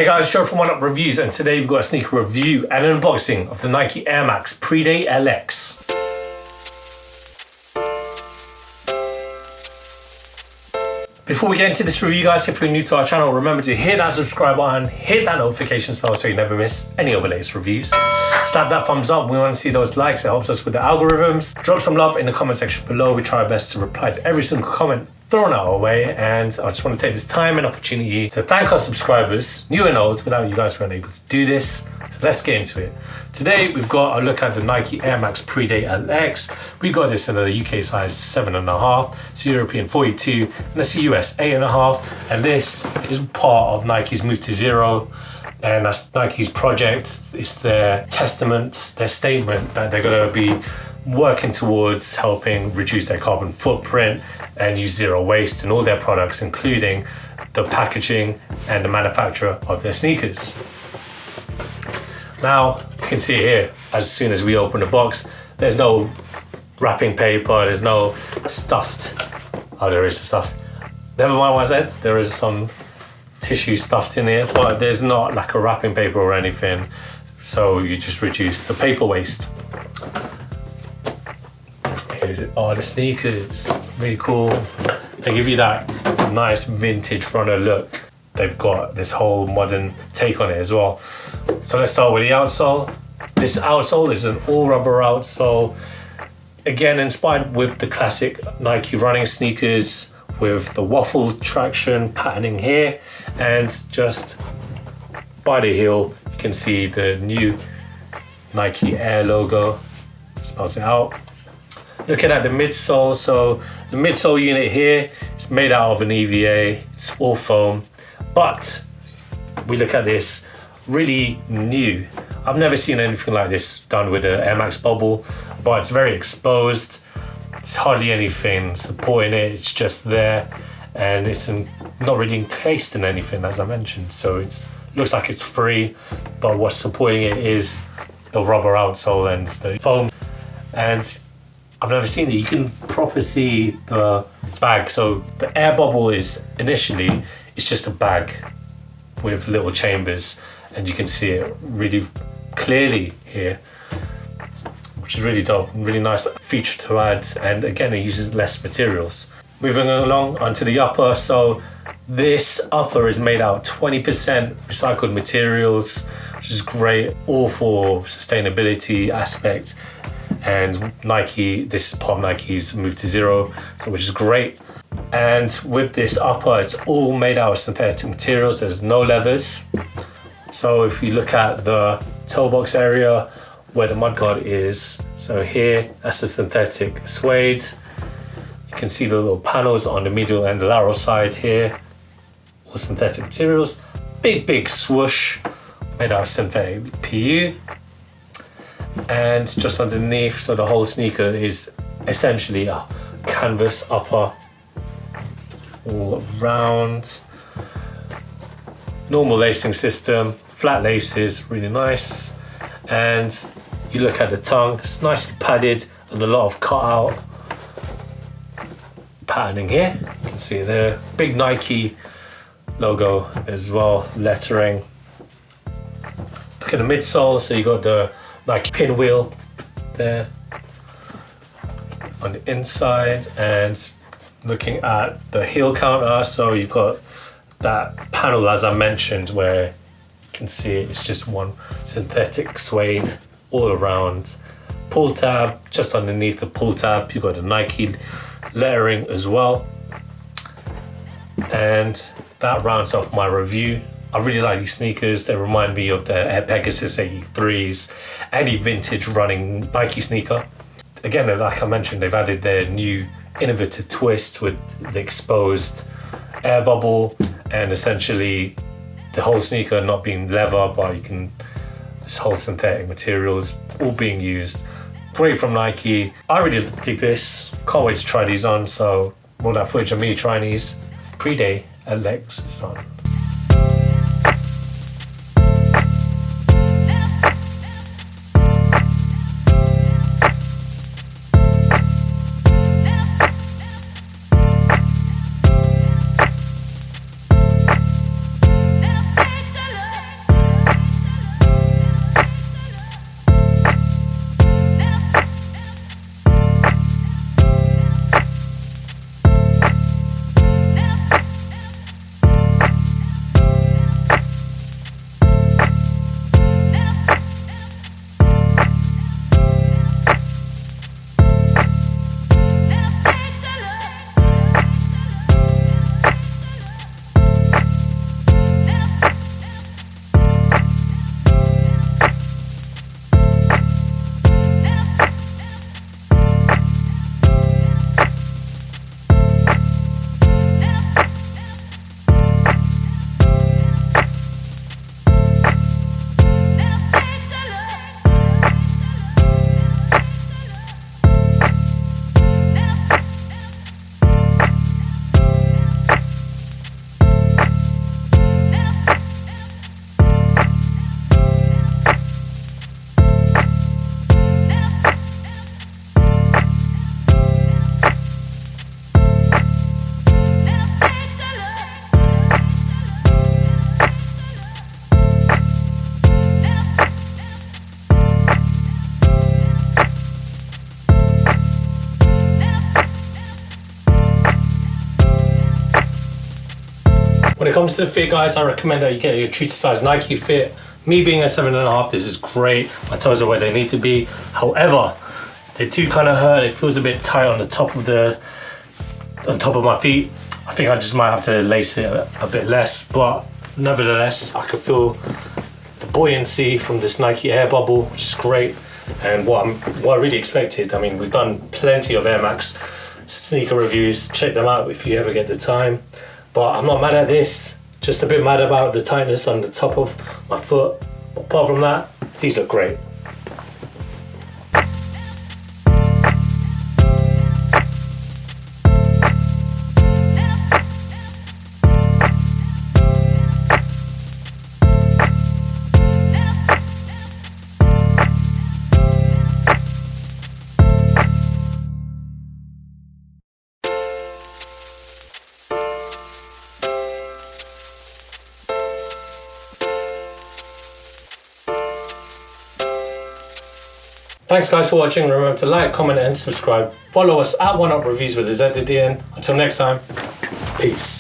Hey guys, Joe from Oneupreviewz, and today we've got a sneaker review and unboxing of the Nike Air Max Pre-Day LX. Before we get into this review, guys, if you're new to our channel, remember to hit that subscribe button, hit that notification bell so you never miss any of the latest reviews. Slap that thumbs up. We want to see those likes. It helps us with the algorithms. Drop some love in the comment section below. We try our best to reply to every single comment thrown our way, and I just want to take this time and opportunity to thank our subscribers, new and old. Without you guys, we weren't able to do this. So let's get into it. Today we've got a look at the Nike Air Max Pre-Day LX. We got this in the UK size 7.5, it's European 42, and that's the US 8.5. And this is part of Nike's Move to Zero, and that's Nike's project. It's their testament, their statement that they're going to be working towards helping reduce their carbon footprint and use zero waste in all their products, including the packaging and the manufacture of their sneakers. Now, you can see here, as soon as we open the box, there's no wrapping paper, there's no stuffed, oh, there is stuffed. Never mind what I said, there is some tissue stuffed in here, but there's not like a wrapping paper or anything. So you just reduce the paper waste. Here are the sneakers, really cool. They give you that nice vintage runner look. They've got this whole modern take on it as well. So let's start with the outsole. This outsole is an all rubber outsole. Again, inspired with the classic Nike running sneakers with the waffle traction patterning here, and just by the heel, you can see the new Nike Air logo, spells it out. Looking at the midsole, so the midsole unit here is made out of an EVA, it's all foam, but we look at this, really new. I've never seen anything like this done with an Air Max bubble, but it's very exposed. There's hardly anything supporting it, it's just there, and it's not really encased in anything, as I mentioned, so it looks like it's free, but what's supporting it is the rubber outsole and the foam. And I've never seen it. You can properly see the bag. So the air bubble is initially, it's just a bag with little chambers, and you can see it really clearly here, which is really dope, really nice feature to add. And again, it uses less materials. Moving along onto the upper. So this upper is made out 20% recycled materials, which is great, all for sustainability aspect. And Nike, this is part of Nike's Move to Zero, so which is great. And with this upper, it's all made out of synthetic materials. There's no leathers. So if you look at the toe box area where the mudguard is, so here, that's a synthetic suede. You can see the little panels on the medial and the lateral side here, all synthetic materials. Big swoosh made out of synthetic PU. And just underneath, so the whole sneaker is essentially a canvas upper all around. Normal lacing system, flat laces, really nice. And you look at the tongue, it's nicely padded and a lot of cutout patterning here. You can see it there. Big Nike logo as well, lettering. Look at the midsole, so you got the Nike pinwheel there on the inside, and looking at the heel counter, so you've got that panel as I mentioned where you can see it's just one synthetic suede all around. Pull tab, just underneath the pull tab you've got the Nike lettering as well, and that rounds off my review. I really like these sneakers. They remind me of the Air Pegasus 83s, any vintage running Nike sneaker. Again, like I mentioned, they've added their new innovative twist with the exposed air bubble and essentially the whole sneaker not being leather, but this whole synthetic materials all being used. Great from Nike. I really dig this. Can't wait to try these on. So roll that footage of me trying these. Pre-Day LX is on. When it comes to the fit, guys, I recommend that you get your true to size Nike fit. Me being a 7.5, this is great. My toes are where they need to be. However, they do kind of hurt. It feels a bit tight on the top of my feet. I think I just might have to lace it a bit less, but nevertheless, I can feel the buoyancy from this Nike Air Bubble, which is great. And what I really expected. I mean, we've done plenty of Air Max sneaker reviews. Check them out if you ever get the time. But I'm not mad at this. Just a bit mad about the tightness on the top of my foot. Apart from that, these look great. Thanks guys for watching. Remember to like, comment and subscribe. Follow us at Oneupreviewz with a Z at the end. Until next time, peace.